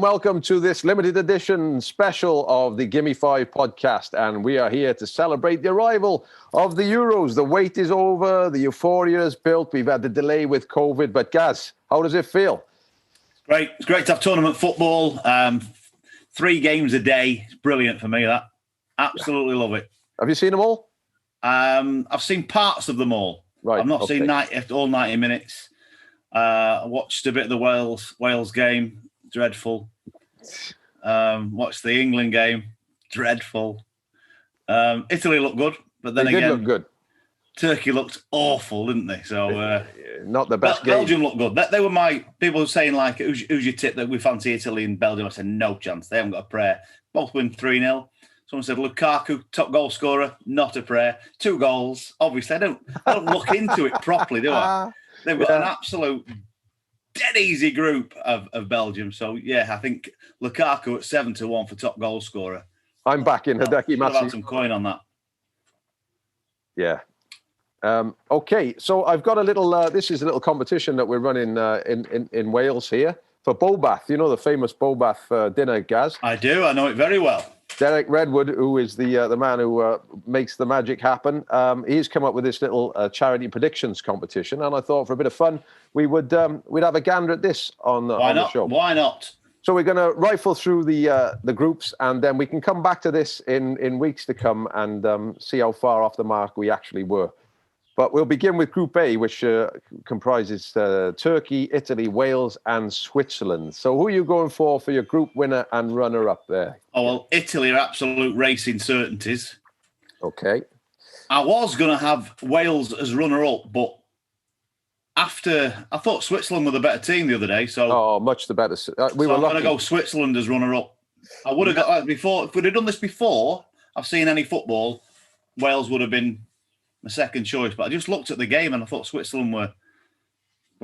welcome to this limited edition special of the Gimme 5 podcast. And we are here to celebrate the arrival of the Euros. The wait is over. The euphoria is built. We've had the delay with COVID. But Gaz, how does it feel? Great. It's great to have tournament football. 3 games a day. It's brilliant for me, that. Absolutely love it. Have you seen them all? I've seen parts of them all. Right. I've not seen all 90 minutes. I watched a bit of the Wales game. Dreadful. Watched the England game. Dreadful. Italy looked good, but then They did again, look good. Turkey looked awful, didn't they? So not the best game. Belgium looked good. They were my people were saying like, who's your tip that we fancy Italy and Belgium? I said no chance. They haven't got a prayer. Both win 3-0. Someone said Lukaku, top goal scorer, not a prayer. 2 goals. Obviously, I don't look into it properly, do I? They've got an absolute dead easy group of Belgium. So, yeah, I think Lukaku at 7-1 for top goal scorer. I'm back in Hideki I've had Matsi. some coin on that. Yeah. Okay, so I've got a little, this is a little competition that we're running in Wales here for Bobath. You know the famous Bobath dinner, Gaz? I do. I know it very well. Derek Redwood, who is the man who makes the magic happen, he's come up with this little charity predictions competition, and I thought for a bit of fun we'd have a gander at this on the show. Why not? So we're going to rifle through the groups, and then we can come back to this in weeks to come and see how far off the mark we actually were. But we'll begin with Group A, which comprises Turkey, Italy, Wales, and Switzerland. So who are you going for your group winner and runner-up there? Oh, well, Italy are absolute racing certainties. Okay. I was going to have Wales as runner-up, but after I thought Switzerland were the better team the other day, so much the better. I'm going to go Switzerland as runner-up. I would have got before if we'd have done this before I've seen any football. Wales would have been my second choice, but I just looked at the game and I thought Switzerland were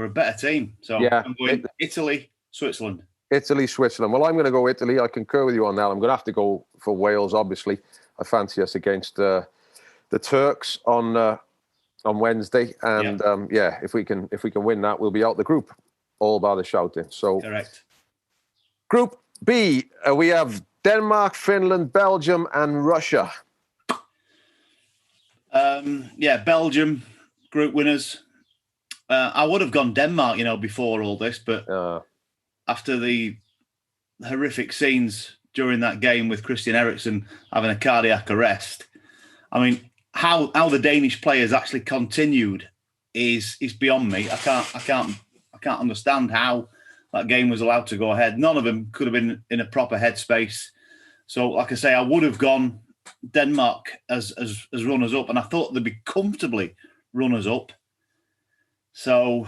a better team. So I'm going Italy, Switzerland. Italy, Switzerland. Well, I'm going to go Italy. I concur with you on that. I'm going to have to go for Wales, obviously. I fancy us against the Turks on Wednesday, and if we can win that, we'll be out the group, all by the shouting. So correct. Group B, we have Denmark, Finland, Belgium, and Russia. Belgium group winners. I would have gone Denmark, before all this, but after the horrific scenes during that game with Christian Eriksen having a cardiac arrest, I mean, how the Danish players actually continued is beyond me. I can't understand how that game was allowed to go ahead. None of them could have been in a proper headspace. So, like I say, I would have gone Denmark as runners up, and I thought they'd be comfortably runners up. So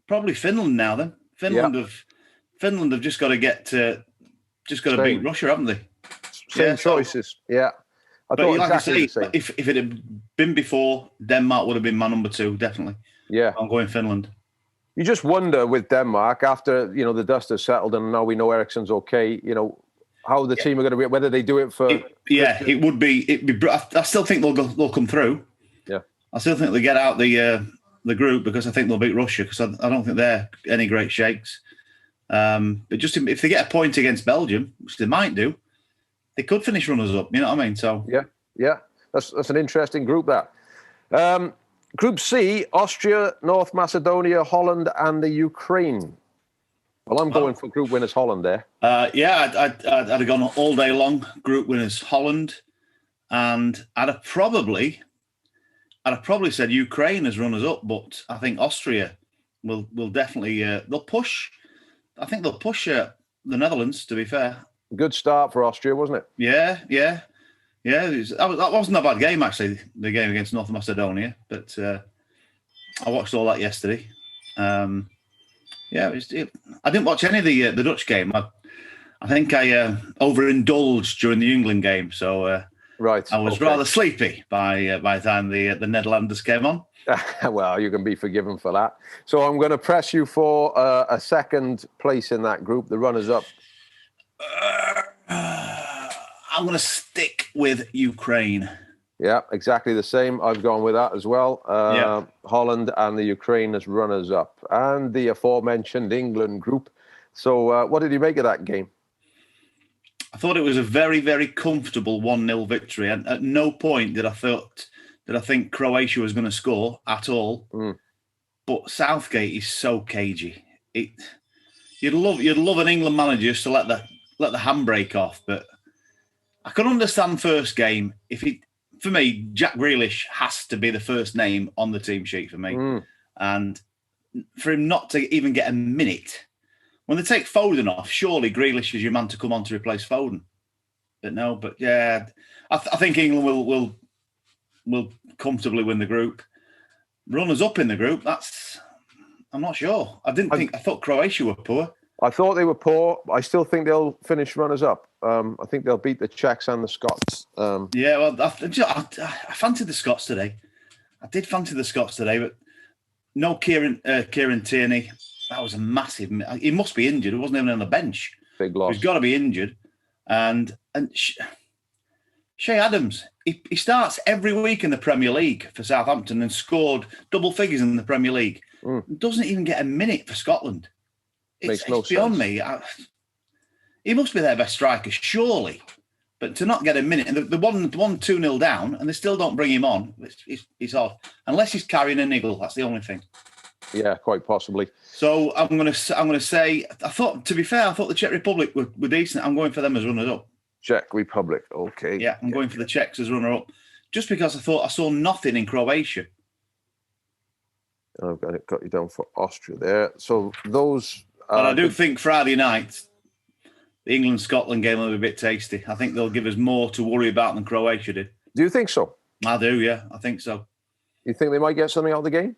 probably Finland now. Then Finland have just got to beat Russia, haven't they? Same choices. Yeah, I thought like exactly I say, the same. If it had been before, Denmark would have been my number 2, definitely. Yeah, I'm going Finland. You just wonder with Denmark after the dust has settled and now we know Eriksen's okay. How the team are going to be, whether they do it for. It would be. I still think they'll come through. Yeah, I still think they get out the group because I think they'll beat Russia because I don't think they're any great shakes. But just if they get a point against Belgium, which they might do, they could finish runners up. You know what I mean? So yeah, that's an interesting group. That Group C: Austria, North Macedonia, Holland, and the Ukraine. Well, I'm going for group winners Holland there. I'd have gone all day long. Group winners Holland, and I'd have probably said Ukraine as runners up, but I think Austria will definitely they'll push. I think they'll push the Netherlands. To be fair, good start for Austria, wasn't it? Yeah. That wasn't a bad game actually. The game against North Macedonia, but I watched all that yesterday. I didn't watch any of the Dutch game. I think I overindulged during the England game, so right. I was rather sleepy by the time the Netherlanders came on. Well, you can be forgiven for that. So I'm going to press you for a second place in that group, the runners-up. I'm going to stick with Ukraine. Yeah, exactly the same. I've gone with that as well. Holland and the Ukraine as runners-up, and the aforementioned England group. So what did you make of that game? I thought it was a very, very comfortable 1-0 victory, and at no point did I think Croatia was going to score at all. But Southgate is so cagey. You'd love an England manager just to let the handbrake off. But I can understand first game for me, Jack Grealish has to be the first name on the team sheet for me, and for him not to even get a minute. When they take Foden off, surely Grealish is your man to come on to replace Foden. But no, I think England will comfortably win the group. Runners up in the group, I'm not sure. I thought Croatia were poor. I thought they were poor. I still think they'll finish runners up. I think they'll beat the Czechs and the Scots. I fancied the Scots today. I did fancy the Scots today, but no Kieran Tierney. That was a massive. He must be injured. He wasn't even on the bench. Big loss. He's got to be injured. And Shea Adams, he starts every week in the Premier League for Southampton and scored double figures in the Premier League. Doesn't even get a minute for Scotland. It's beyond me. He must be their best striker, surely. But to not get a minute, and the 1-2-0 down, and they still don't bring him on, it's odd. Unless he's carrying a niggle, that's the only thing. Yeah, quite possibly. So I'm going to say, to be fair, I thought the Czech Republic were decent. I'm going for them as runners-up. Czech Republic, okay. Yeah, I'm going for the Czechs as runner-up, just because I thought I saw nothing in Croatia. I've got you down for Austria there. So those... But I do think Friday night, the England-Scotland game will be a bit tasty. I think they'll give us more to worry about than Croatia did. Do you think so? I do, yeah. I think so. You think they might get something out of the game?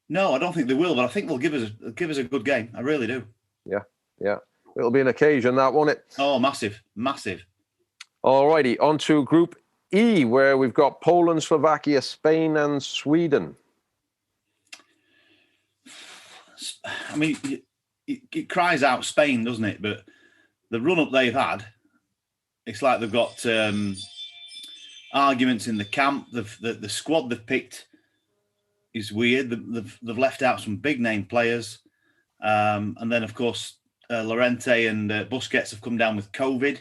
No, I don't think they will, but I think they'll give us a good game. I really do. Yeah. It'll be an occasion, that, won't it? Oh, massive. All righty, on to Group E, where we've got Poland, Slovakia, Spain, and Sweden. I mean, it cries out Spain, doesn't it? But the run-up they've had, it's like they've got arguments in the camp. The squad they've picked is weird. They've left out some big-name players. And then, of course, Llorente and Busquets have come down with COVID.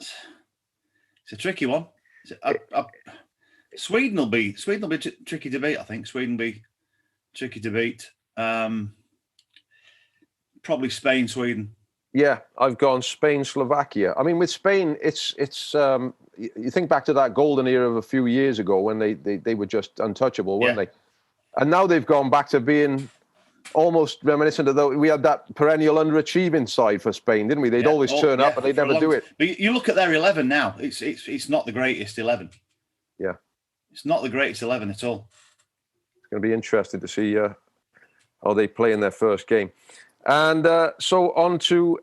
It's a tricky one. Sweden will be tricky to beat, I think. Sweden will be tricky to beat. Probably Spain, Sweden. Yeah, I've gone Spain, Slovakia. I mean, with Spain, it's you think back to that golden era of a few years ago when they were just untouchable, weren't they? And now they've gone back to being almost reminiscent of we had that perennial underachieving side for Spain, didn't we? They'd always turn up, and they'd never do it. But you look at their 11 now; it's not the greatest 11. Yeah, it's not the greatest 11 at all. It's going to be interesting to see how they play in their first game. And so on to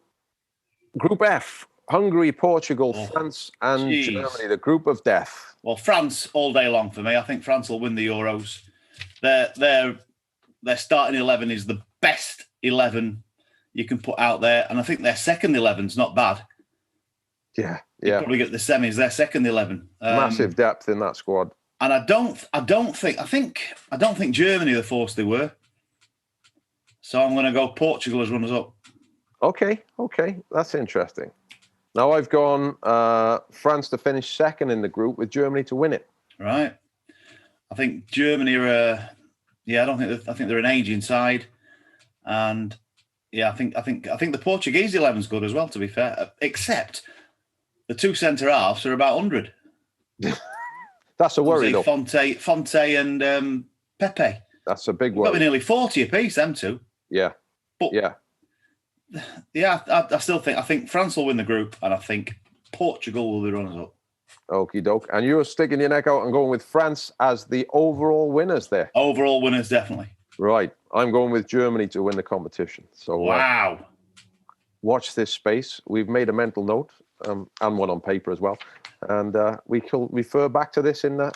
Group F: Hungary, Portugal, France, and Germany. The group of death. Well, France all day long for me. I think France will win the Euros. Their starting 11 is the best 11 you can put out there, and I think their second 11's not bad. Yeah. Probably get the semis. Their second 11, massive depth in that squad. And I don't think Germany are the force they were. So I'm going to go Portugal as runners up. Okay, that's interesting. Now I've gone France to finish second in the group with Germany to win it. Right. I think Germany are. I think they're an aging side, and I think the Portuguese 11's good as well. To be fair, except the two centre halves are about 100. That's a worry, though. Fonte and Pepe. That's a big worry. Probably nearly 40 apiece, them two. Yeah. But I still think France will win the group, and I think Portugal will be runners up. Okie doke. And you're sticking your neck out and going with France as the overall winners there. Overall winners, definitely. Right. I'm going with Germany to win the competition. So wow. Watch this space. We've made a mental note and one on paper as well. And we can refer back to this in a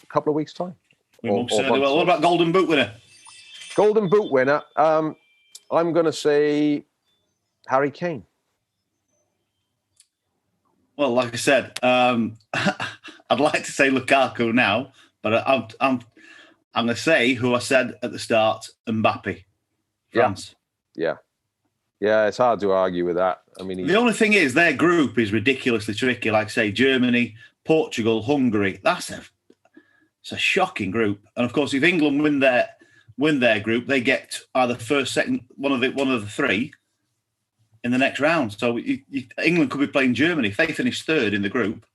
couple of weeks' time. We will certainly will. What about Golden Boot winner? Golden Boot winner. I'm going to say Harry Kane. Well, like I said, I'd like to say Lukaku now, but I'm going to say who I said at the start, Mbappe, France. Yeah. It's hard to argue with that. I mean, the only thing is their group is ridiculously tricky. Like I say, Germany, Portugal, Hungary. It's a shocking group. And of course, if England win their group, they get either first, second, one of the three in the next round. So England could be playing Germany. If they finish third in the group,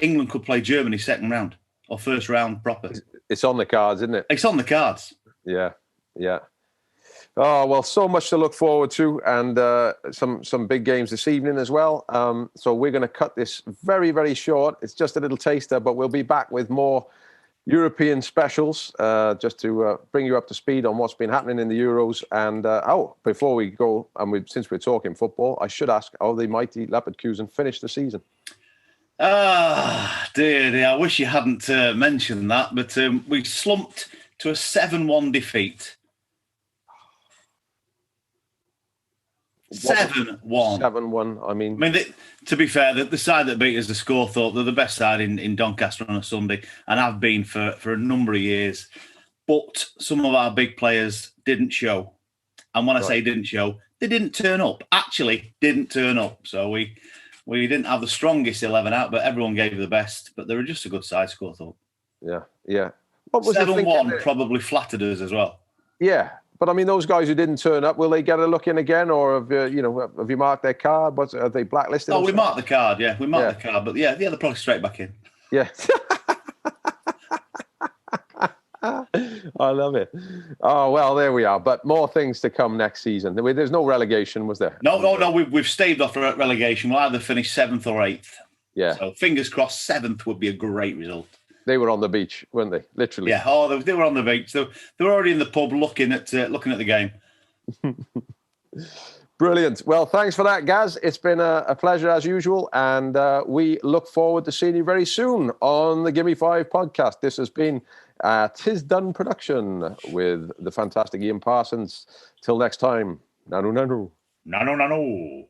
England could play Germany second round or first round proper. It's on the cards, isn't it? It's on the cards. Yeah. Oh, well, so much to look forward to, and some big games this evening as well. So we're going to cut this very, very short. It's just a little taster, but we'll be back with more European specials just to bring you up to speed on what's been happening in the Euros. And before we go, and since we're talking football, I should ask how the mighty Leverkusen finished the season. Dear, I wish you hadn't mentioned that, but we slumped to a 7-1 defeat. 7-1. 7-1. I mean, to be fair, the side that beat us, the Scorethorpe, they're the best side in Doncaster on a Sunday, and have been for a number of years. But some of our big players didn't show. And when I say didn't show, they didn't turn up. Actually, didn't turn up. So we didn't have the strongest 11 out, but everyone gave the best. But they were just a good side, Scorethorpe. Yeah. What was 7-1 probably flattered us as well. Yeah. But I mean, those guys who didn't turn up, will they get a look in again, or have you marked their card? Are they blacklisted? Oh, we marked the card. Yeah, we marked the card, but they're probably straight back in. Yeah, I love it. Oh well, there we are. But more things to come next season. There's no relegation, was there? No. We've staved off relegation. We'll either finish 7th or 8th. Yeah. So fingers crossed, 7th would be a great result. They were on the beach, weren't they? Literally. Yeah. Oh, they were on the beach. So they were already in the pub looking at the game. Brilliant. Well, thanks for that, Gaz. It's been a pleasure as usual, and we look forward to seeing you very soon on the Gimme 5 podcast. This has been Tis Done production with the fantastic Ian Parsons. Till next time. Nanu. Nanu.